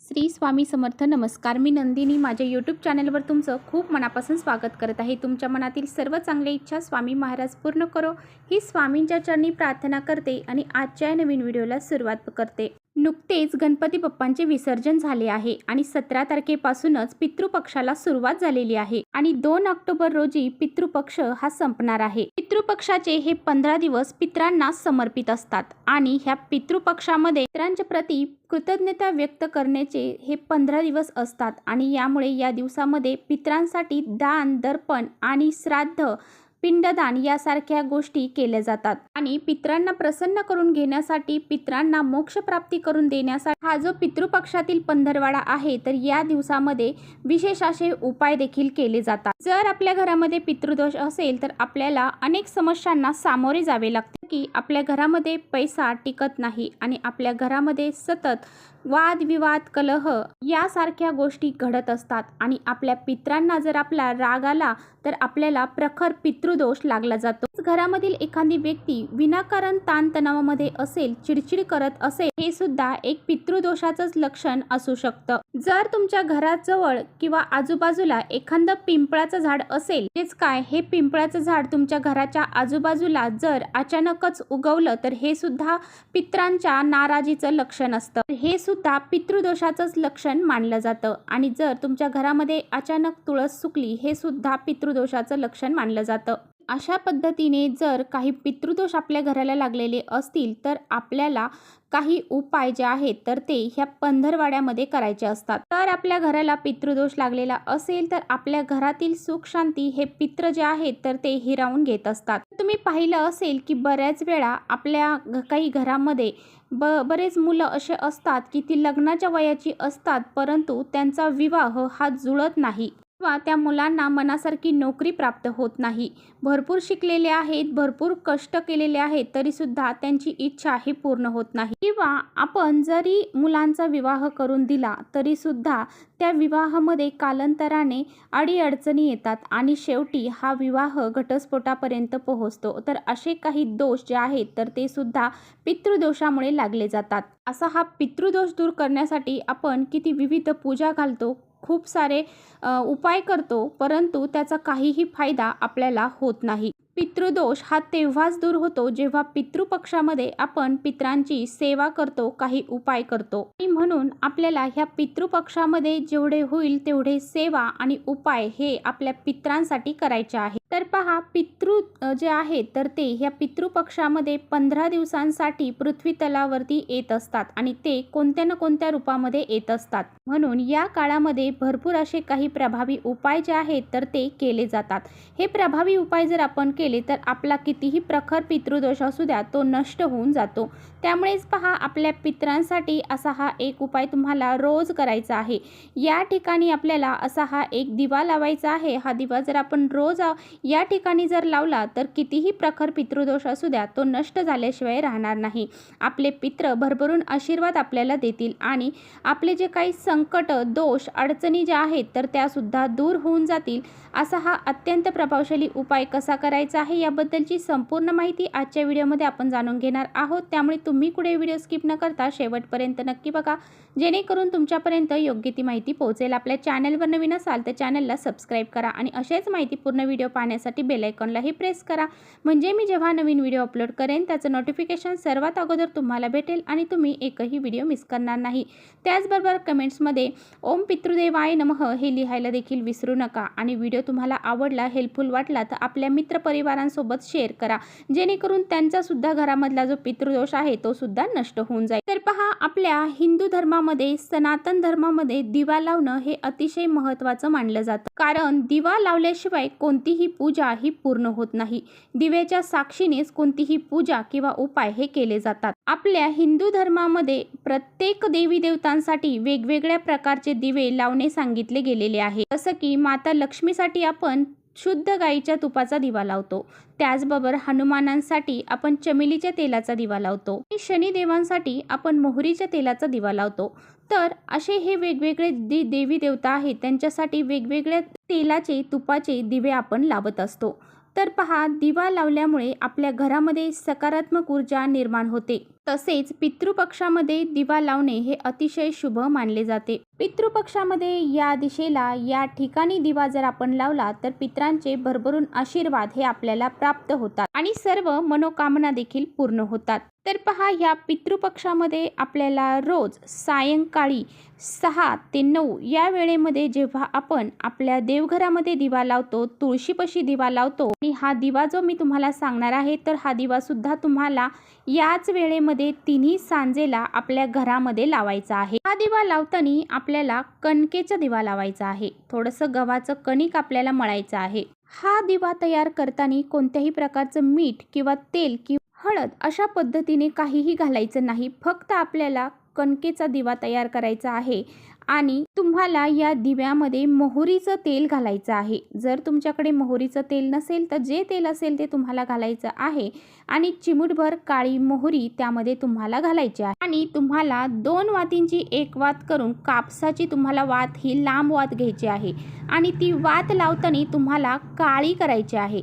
श्री स्वामी समर्थ. नमस्कार, मी नंदिनी. माझ्या यूट्यूब चॅनलवर तुमचं खूप मनापासून स्वागत करत आहे. तुमच्या मनातील सर्व चांगल्या इच्छा स्वामी महाराज पूर्ण करो ही स्वामींच्या चरणी प्रार्थना करते आणि आजच्या नवीन व्हिडिओला सुरुवात करते. नुकतेच गणपती बाप्पांचे विसर्जन झाले आहे आणि 17 तारखेपासूनच पितृपक्षाला सुरुवात झालेली आहे आणि 2 ऑक्टोबर रोजी पितृपक्ष हा संपणार आहे. पितृपक्षाचे हे 15 दिवस पितरांना समर्पित असतात आणि ह्या पितृपक्षामध्ये पितरांच्या प्रती कृतज्ञता व्यक्त करण्याचे हे 15 दिवस असतात आणि यामुळे या दिवसामध्ये पितरांसाठी दान, दर्पण आणि श्राद्ध, पिंडदान यासारख्या गोष्टी केल्या जातात आणि पितरांना प्रसन्न करून घेण्यासाठी, पितरांना मोक्ष प्राप्ती करून देण्यासाठी हा जो पितृपक्षातील पंधरवाडा आहे तर या दिवसामध्ये विशेष असे उपाय देखील केले जातात. जर आपल्या घरामध्ये पितृदोष असेल तर आपल्याला अनेक समस्यांना सामोरे जावे लागते की आपल्या घरामध्ये पैसा टिकत नाही आणि आपल्या घरामध्ये सतत वादविवाद, कलह यासारख्या गोष्टी घडत असतात आणि आपल्या पितरांना जर आपला राग आला तर आपल्याला प्रखर पितृदोष लागला जातो. घरामधील एखादी व्यक्ती विनाकारण ताणतणावामध्ये असेल, चिडचिड करत असेल, हे सुद्धा एक पितृदोषाचंच लक्षण असू शकतं. जर तुमच्या घराजवळ किंवा आजूबाजूला एखादं पिंपळाचं झाड असेल, तेच काय हे पिंपळाचं झाड तुमच्या घराच्या आजूबाजूला जर अचानकच उगवलं तर हे सुद्धा पितरांच्या नाराजीचं लक्षण असतं. हे सुद्धा पितृदोषाचंच लक्षण मानलं जातं आणि जर तुमच्या घरामध्ये अचानक तुळस सुकली, हे सुद्धा पितृदोषाचं लक्षण मानलं जातं. अशा पद्धतीने जर काही पितृदोष आपल्या घराला लागलेले असतील तर आपल्याला काही उपाय जे आहेत तर ते ह्या पंधरवाड्यामध्ये करायचे असतात. तर आपल्या घराला पितृदोष लागलेला असेल तर आपल्या घरातील सुख शांती हे पित्र जे आहेत तर ते हिरावून घेत असतात. तुम्ही पाहिलं असेल की बऱ्याच वेळा आपल्या काही घरामध्ये बरेच मुलं असे असतात की ती लग्नाच्या वयाची असतात परंतु त्यांचा विवाह हा जुळत नाही किंवा त्या मुलांना मनासारखी नोकरी प्राप्त होत नाही. भरपूर शिकलेले आहेत, भरपूर कष्ट केलेले आहेत तरीसुद्धा त्यांची इच्छा ही पूर्ण होत नाही किंवा आपण जरी मुलांचा विवाह करून दिला तरीसुद्धा त्या विवाहामध्ये कालांतराने अडीअडचणी येतात आणि शेवटी हा विवाह घटस्फोटापर्यंत पोहोचतो. तर असे काही दोष जे आहेत तर ते सुद्धा पितृदोषामुळे लागले जातात. असा हा पितृदोष दूर करण्यासाठी आपण किती विविध पूजा घालतो, खूप सारे उपाय करतो परंतु त्याचा काहीही फायदा आपल्याला होत नाही. पितृदोष हा तेव्हाच दूर होतो जेव्हा पितृपक्षामध्ये आपण पितरांची सेवा करतो, काही उपाय करतो आणि म्हणून आपल्याला ह्या पितृपक्षामध्ये जेवढे होईल तेवढे सेवा आणि उपाय हे आपल्या पितरांसाठी करायचे आहे. तर पहा, पितृ जे आहेत तर ते ह्या पितृपक्षामध्ये 15 दिवसांसाठी पृथ्वी तलावरती येत असतात आणि ते कोणत्या ना कोणत्या रूपामध्ये येत असतात. म्हणून या काळामध्ये भरपूर असे काही प्रभावी उपाय जे आहेत तर ते केले जातात. हे प्रभावी उपाय जर आपण केले तर आपला कितीही प्रखर पितृदोष असू द्या तो नष्ट होऊन जातो. त्यामुळेच पहा, आपल्या पितरांसाठी असा हा एक उपाय तुम्हाला रोज करायचा आहे. या ठिकाणी आपल्याला असा हा एक दिवा लावायचा आहे. हा दिवा जर आपण रोज या ठिकाणी जर लावला तर कितीही प्रखर पितृदोष असू द्या तो नष्ट झाल्याशिवाय राहणार नाही. आपले पित्र भरभरून आशीर्वाद आपल्याला देतील आणि आपले जे काही संकट, दोष, अडचणी ज्या आहेत तर त्या सुद्धा दूर होऊन जातील. असा हा अत्यंत प्रभावशाली उपाय कसा करायचा आहे याबद्दलची संपूर्ण माहिती आजच्या व्हिडिओमध्ये आपण जाणून घेणार आहोत. त्यामुळे तुम्ही कुठे व्हिडिओ स्किप न करता शेवटपर्यंत नक्की बघा जेणेकरून तुमच्यापर्यंत योग्य ती माहिती पोहोचेल. आपल्या चॅनलवर नवीन असाल तर चॅनलला सबस्क्राईब करा आणि असेच माहितीपूर्ण व्हिडिओ पाहण्यासाठी बेल आयकॉनलाही प्रेस करा म्हणजे मी जेव्हा नवीन व्हिडिओ अपलोड करेन त्याचं नोटिफिकेशन सर्वात अगोदर तुम्हाला भेटेल आणि तुम्ही एकही व्हिडिओ मिस करणार नाही. त्याचबरोबर कमेंट्समध्ये ओम पितृदेवाय नमः हे लिहायला देखील विसरू नका आणि व्हिडिओ तुम्हाला आवडला, हेल्पफुल वाटला तर आपल्या मित्रपरिवारांसोबत शेअर करा जेणेकरून त्यांचा सुद्धा घरामधला जो पितृदोष आहे तो सुद्धा नष्ट होऊन जाईल. तर पहा, आपल्या हिंदू धर्मामध्ये, सनातन धर्मामध्ये दिवा लावणं हे अतिशय महत्त्वाचं मानलं जातं कारण दिवा लावल्याशिवाय कोणतीही पूजा ही पूर्ण होत नाही. दिव्याच्या साक्षीनेच कोणतीही पूजा किंवा उपाय हे केले जातात. आपल्या हिंदू धर्मामध्ये प्रत्येक देवी देवतांसाठी वेगवेगळ्या प्रकारचे दिवे लावणे सांगितले गेलेले आहे. जसं की माता लक्ष्मीसाठी आपण शुद्ध गाईच्या तुपाचा दिवा लावतो, त्याचबरोबर हनुमानांसाठी आपण चमेलीच्या तेलाचा दिवा लावतो आणि शनिदेवांसाठी आपण मोहरीच्या तेलाचा दिवा लावतो. तर असे हे वेगवेगळे देवी देवता आहेत त्यांच्यासाठी वेगवेगळ्या तेलाचे, तुपाचे दिवे आपण लावत असतो. तर पहा, दिवा लावल्यामुळे आपल्या घरामध्ये सकारात्मक ऊर्जा निर्माण होते तसेच पितृपक्षामध्ये दिवा लावणे हे अतिशय शुभ मानले जाते। पितृपक्षामध्ये या दिशेला या ठिकाणी दिवा जर आपण लावला तर पितरांचे भरभरून आशीर्वाद हे आपल्याला प्राप्त होतात आणि सर्व मनोकामना देखील पूर्ण होतात। तर पहा, या पितृपक्षामध्ये आपल्याला रोज सायंकाळी 6 ते 9 या वेळेमध्ये जेव्हा आपण आपल्या देवघरामध्ये दिवा लावतो, तुळशीपाशी दिवा लावतो आणि हा दिवा जो मी तुम्हाला सांगणार आहे तर हा दिवा सुद्धा तुम्हाला याच वेळेमध्ये तिन्ही सांजेला आपल्या घरामध्ये लावायचा आहे। हा दिवा लावताना आपल्याला कणकेचा दिवा लावायचा आहे। थोडंसं गव्हाचं कणिक आपल्याला मळायचं आहे। हा दिवा तयार करताना कोणत्याही प्रकारचं मीठ किंवा तेल किंवा हळद अशा पद्धतीने काहीही घालायचं नाही। फक्त आपल्याला कणकेचा दिवा तयार करायचा आहे आणि तुम्हाला या दिव्यामध्ये मोहरीचं तेल घालायचं आहे। जर तुमच्याकडे मोहरीचं तेल नसेल तर जे तेल असेल ते तुम्हाला घालायचं आहे आणि चिमूटभर काळी मोहरी त्यामध्ये तुम्हाला घालायची आहे आणि तुम्हाला 2 वातींची एक वात करून कापसाची तुम्हाला वात ही लांब वात घ्यायची आहे आणि ती वात लावताना तुम्हाला काळी करायची आहे।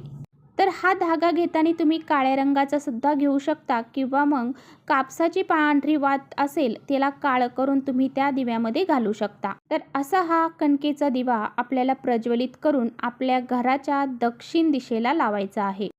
तर हा धागा घेताना तुम्ही काळ्या रंगाचा सुद्धा घेऊ शकता किंवा मग कापसाची पांढरी वात असेल त्याला काळं करून तुम्ही त्या दिव्यामध्ये घालू शकता। तर असा हा कणकेचा दिवा आपल्याला प्रज्वलित करून आपल्या घराच्या दक्षिण दिशेला लावायचा आहे।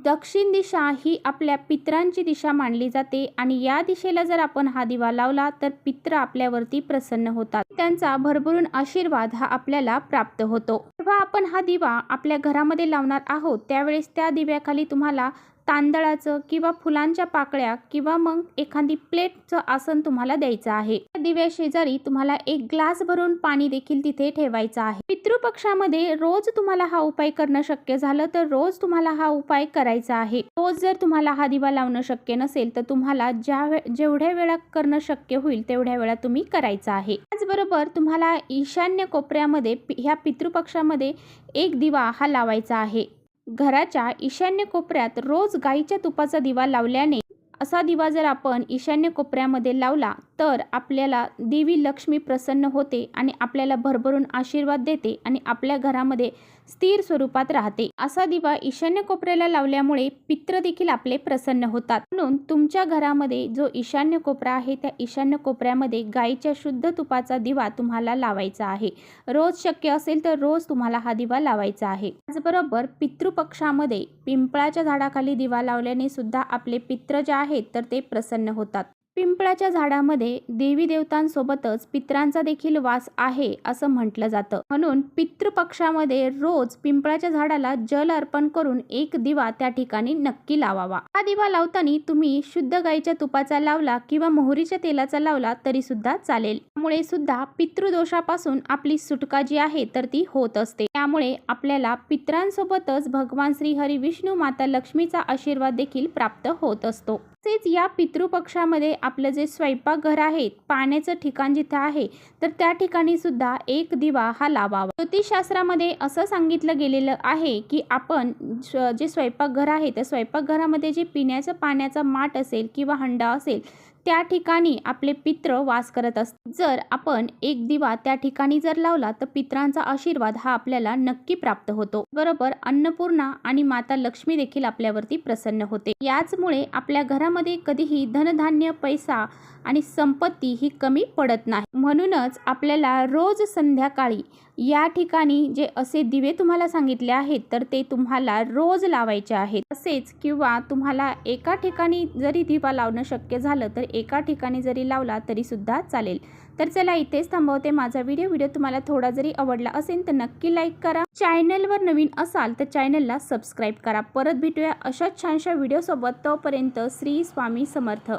दक्षिण दिशा ही आपल्या पितरांची दिशा मानली जाते आणि या दिशेला जर आपण हा दिवा लावला तर पित्र आपल्यावरती प्रसन्न होतात, त्यांचा भरभरून आशीर्वाद हा आपल्याला प्राप्त होतो। जेव्हा आपण हा दिवा आपल्या घरामध्ये लावणार आहोत त्यावेळेस त्या दिव्याखाली तुम्हाला तांदळाचं किंवा फुलांच्या पाकळ्या किंवा मग एखादी प्लेटचं आसन तुम्हाला द्यायचं आहे। त्या दिव्या शेजारी तुम्हाला एक ग्लास भरून पाणी देखील तिथे ठेवायचं आहे। पितृपक्षामध्ये रोज तुम्हाला हा उपाय करणं शक्य झालं तर रोज तुम्हाला हा उपाय करायचा आहे। रोज जर तुम्हाला हा दिवा लावणं शक्य नसेल तर तुम्हाला जेवढ्या वेळा करणं शक्य होईल तेवढ्या वेळा तुम्ही करायचा आहे। त्याचबरोबर तुम्हाला ईशान्य कोपऱ्यामध्ये ह्या पितृपक्षामध्ये एक दिवा हा लावायचा आहे। घराच्या ईशान्य कोपऱ्यात रोज गाईच्या तुपाचा दिवा लावल्याने, असा दिवा जर आपण ईशान्य कोपऱ्यामध्ये लावला तर आपल्याला देवी लक्ष्मी प्रसन्न होते आणि आपल्याला भरभरून आशीर्वाद देते आणि आपल्या घरामध्ये स्थिर स्वरूपात राहते। असा दिवा ईशान्य कोपऱ्याला लावल्यामुळे पित्र देखील आपले प्रसन्न होतात। म्हणून तुमच्या घरामध्ये जो ईशान्य कोपरा आहे त्या ईशान्य कोपऱ्यामध्ये गाईच्या शुद्ध तुपाचा दिवा तुम्हाला लावायचा आहे। रोज शक्य असेल तर रोज तुम्हाला हा दिवा लावायचा आहे। त्याचबरोबर पितृपक्षामध्ये पिंपळाच्या झाडाखाली दिवा लावल्याने सुद्धा आपले पित्र जे आहेत तर ते प्रसन्न होतात। पिंपळाच्या झाडामध्ये देवी देवतांसोबतच पितरांचा देखील वास आहे असं म्हटलं जातं। म्हणून पितृपक्षामध्ये रोज पिंपळाच्या झाडाला जल अर्पण करून एक दिवा त्या ठिकाणी नक्की लावावा। हा दिवा लावताना तुम्ही शुद्ध गाईच्या तुपाचा लावला किंवा मोहरीच्या तेलाचा लावला तरी सुद्धा चालेल। त्यामुळे सुद्धा पितृदोषापासून आपली सुटका जी आहे तर ती होत असते। त्यामुळे आपल्याला पितरांसोबतच भगवान श्री हरी विष्णू माता लक्ष्मीचा आशीर्वाद देखील प्राप्त होत असतो। तसेच या पितृपक्षामध्ये आपलं जे स्वयंपाकघर आहे, पाण्याचं ठिकाण जिथे आहे तर त्या ठिकाणी सुद्धा एक दिवा हा लावावा। ज्योतिषशास्त्रामध्ये असं सांगितलं गेलेलं आहे की आपण जे स्वयंपाकघर आहे त्या स्वयंपाकघरामध्ये जे पिण्याचं पाण्याचा माठ असेल किंवा हंडा असेल त्या ठिकाणी आपले पित्र वास करत असतात। जर आपण एक दिवा त्या ठिकाणी जर लावला तर पित्रांचा आशीर्वाद हा आपल्याला नक्की प्राप्त होतो। बरोबर अन्नपूर्णा आणि माता लक्ष्मी देखील आपल्यावरती प्रसन्न होते। याचमुळे आपल्या घरामध्ये कधीही धनधान्य, पैसा आणि संपत्ती ही कमी पडत नाही। म्हणूनच आपल्याला रोज संध्याकाळी या ठिकाणी जे असे दिवे तुम्हाला सांगितले आहेत तर ते तुम्हाला रोज लावायचे आहेत। तसेच किंवा तुम्हाला एका ठिकाणी जरी दिवा लावणं शक्य झालं तर एका ठिकाणी जरी लावला तरी सुद्धा चालेल। तर चला इथेच थांबवते माझा व्हिडिओ तुम्हाला थोडा जरी आवडला असेल तर नक्की लाईक करा। चॅनलवर नवीन असाल तर चॅनलला सबस्क्राईब करा। परत भेटूया अशाच छानशा व्हिडिओ सोबत। तोपर्यंत श्री स्वामी समर्थ।